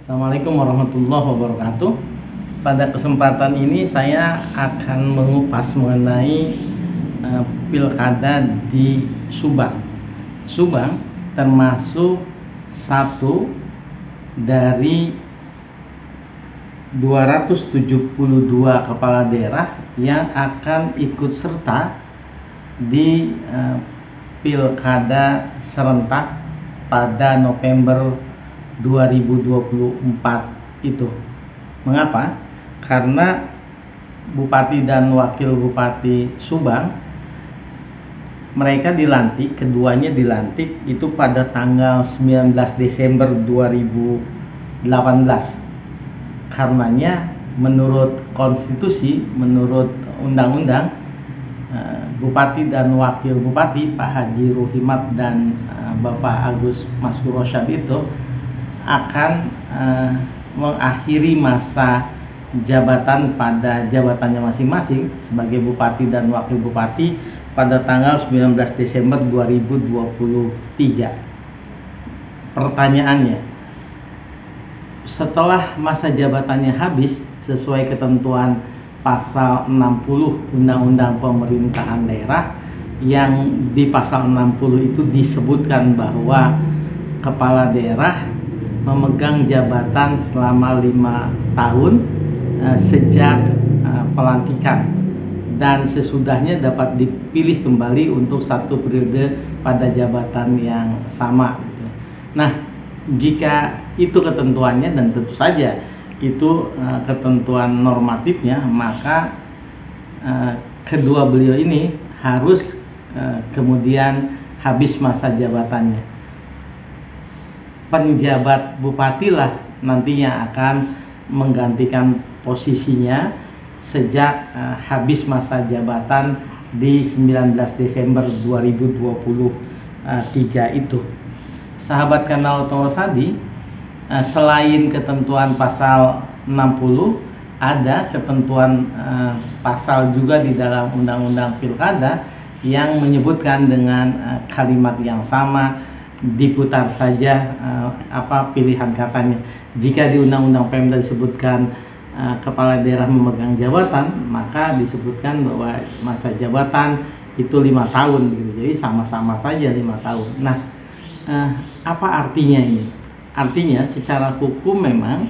Assalamualaikum warahmatullahi wabarakatuh. Pada kesempatan ini saya akan mengupas mengenai pilkada di Subang. Subang termasuk satu dari 272 kepala daerah yang akan ikut serta di pilkada serentak pada November 2024 itu. Mengapa? Karena Bupati dan Wakil Bupati Subang mereka dilantik, keduanya dilantik itu pada tanggal 19 Desember 2018. Karenanya menurut konstitusi, menurut undang-undang, Bupati dan Wakil Bupati Pak Haji Ruhimat dan Bapak Agus Maskur Rosyad itu akan mengakhiri masa jabatan pada jabatannya masing-masing sebagai Bupati dan Wakil Bupati pada tanggal 19 Desember 2023. Pertanyaannya, setelah masa jabatannya habis sesuai ketentuan pasal 60 Undang-Undang Pemerintahan Daerah, yang di pasal 60 itu disebutkan bahwa kepala daerah memegang jabatan selama 5 tahun sejak pelantikan dan sesudahnya dapat dipilih kembali untuk satu periode pada jabatan yang sama. Nah, jika itu ketentuannya, dan tentu saja itu ketentuan normatifnya, maka kedua beliau ini harus kemudian habis masa jabatannya. Penjabat bupati lah nantinya akan menggantikan posisinya sejak habis masa jabatan di 19 Desember 2023 itu. Sahabat kanal Toro Sadi, selain ketentuan pasal 60, ada ketentuan pasal juga di dalam Undang-Undang Pilkada yang menyebutkan dengan kalimat yang sama, diputar saja pilihan katanya. Jika di Undang-Undang Pemda disebutkan kepala daerah memegang jabatan, maka disebutkan bahwa masa jabatan itu 5 tahun gitu. Jadi sama-sama saja 5 tahun. Nah, apa artinya ini? Artinya secara hukum memang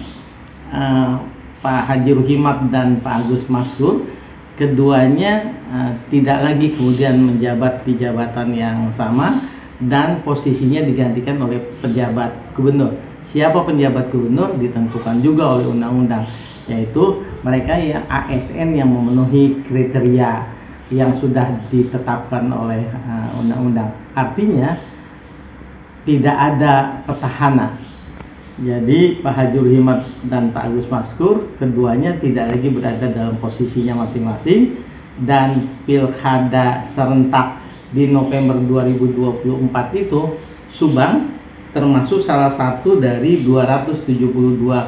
Pak Haji Ruhimat dan Pak Agus Maskur keduanya tidak lagi kemudian menjabat di jabatan yang sama dan posisinya digantikan oleh pejabat gubernur. Siapa penjabat gubernur ditentukan juga oleh undang-undang, yaitu mereka yang ASN yang memenuhi kriteria yang sudah ditetapkan oleh undang-undang. Artinya tidak ada petahana. Jadi Pak Haji Ruhimat dan Pak Agus Maskur keduanya tidak lagi berada dalam posisinya masing-masing, dan pilkada serentak di November 2024 itu Subang termasuk salah satu dari 272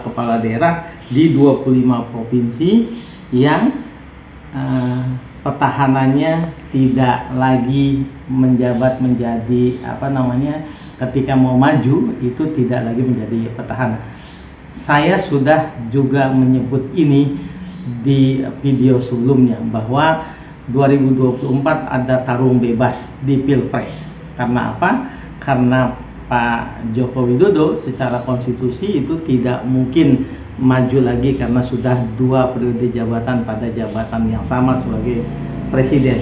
kepala daerah di 25 provinsi yang petahananya tidak lagi menjabat menjadi ketika mau maju itu tidak lagi menjadi petahana. Saya sudah juga menyebut ini di video sebelumnya bahwa 2024 ada tarung bebas di Pilpres. Karena apa? Karena Pak Joko Widodo secara konstitusi itu tidak mungkin maju lagi karena sudah 2 periode jabatan pada jabatan yang sama sebagai presiden.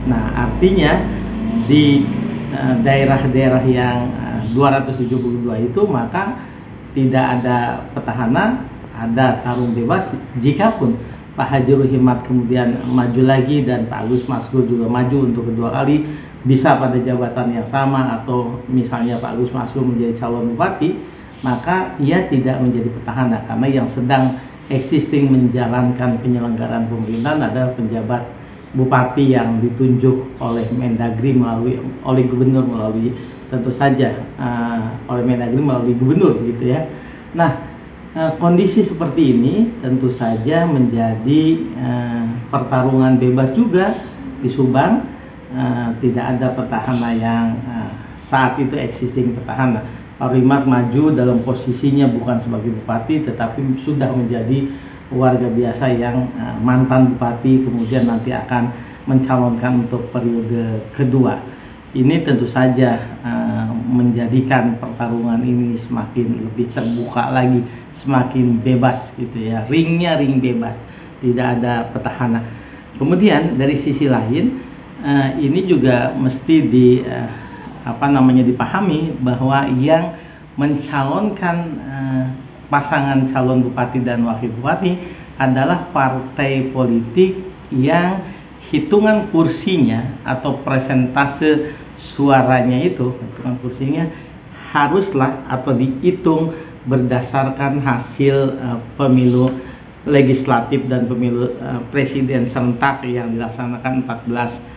Nah, artinya di daerah-daerah yang 272 itu maka tidak ada petahana, ada tarung bebas. Jikapun Pak Haji Ruhimat kemudian maju lagi dan Pak Agus Maskur juga maju untuk kedua kali, bisa pada jabatan yang sama, atau misalnya Pak Agus Maskur menjadi calon bupati, maka ia tidak menjadi petahana karena yang sedang existing menjalankan penyelenggaraan pemerintahan adalah penjabat bupati yang ditunjuk oleh Mendagri oleh gubernur melalui tentu saja oleh Mendagri melalui gubernur gitu ya. Nah, kondisi seperti ini tentu saja menjadi pertarungan bebas juga di Subang. Tidak ada petahana yang saat itu existing petahana. Pak Rimat maju dalam posisinya bukan sebagai bupati, tetapi sudah menjadi warga biasa yang mantan bupati, kemudian nanti akan mencalonkan untuk periode kedua. Ini tentu saja menjadikan pertarungan ini semakin lebih terbuka lagi, semakin bebas gitu ya. Ringnya ring bebas, tidak ada petahana. Kemudian dari sisi lain, ini juga mesti dipahami bahwa yang mencalonkan pasangan calon bupati dan wakil bupati adalah partai politik yang hitungan kursinya atau persentase suaranya itu, hitungan kursinya haruslah atau dihitung berdasarkan hasil pemilu legislatif dan pemilu presiden serentak yang dilaksanakan 14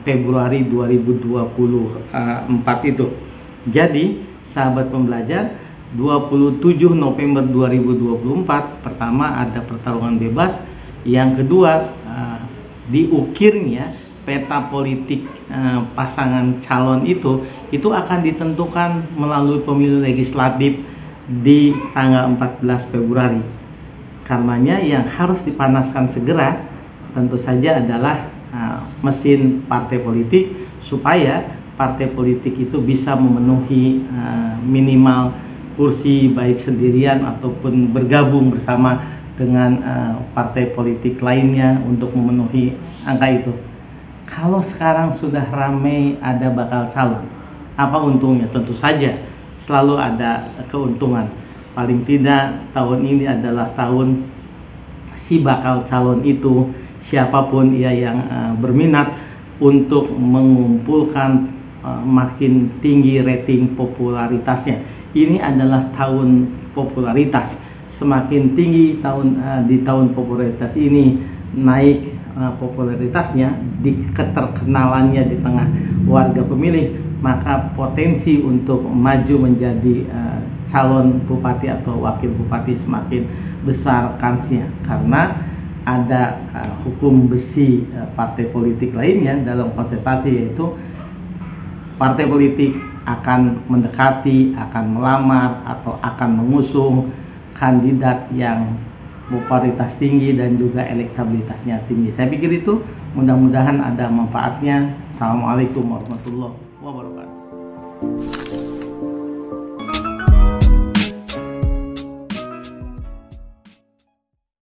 Februari 2024 itu. Jadi sahabat pembelajar, 27 November 2024 pertama ada pertarungan bebas, yang kedua diukirnya peta politik pasangan calon itu akan ditentukan melalui pemilu legislatif di tanggal 14 Februari. Karenanya yang harus dipanaskan segera tentu saja adalah mesin partai politik, supaya partai politik itu bisa memenuhi minimal kursi baik sendirian ataupun bergabung bersama dengan partai politik lainnya untuk memenuhi angka itu. Kalau sekarang sudah ramai ada bakal calon, apa untungnya? Tentu saja selalu ada keuntungan. Paling tidak tahun ini adalah tahun si bakal calon itu, siapapun ia yang berminat untuk mengumpulkan makin tinggi rating popularitasnya. Ini adalah tahun popularitas. Semakin tinggi di tahun popularitas ini naik popularitasnya, di keterkenalannya di tengah warga pemilih, maka potensi untuk maju menjadi calon bupati atau wakil bupati semakin besar kansnya, karena ada hukum besi partai politik lainnya dalam konsentrasi, yaitu partai politik akan mendekati, akan melamar atau akan mengusung kandidat yang popularitas tinggi dan juga elektabilitasnya tinggi. Saya pikir itu mudah-mudahan ada manfaatnya. Assalamualaikum warahmatullahi wabarakatuh.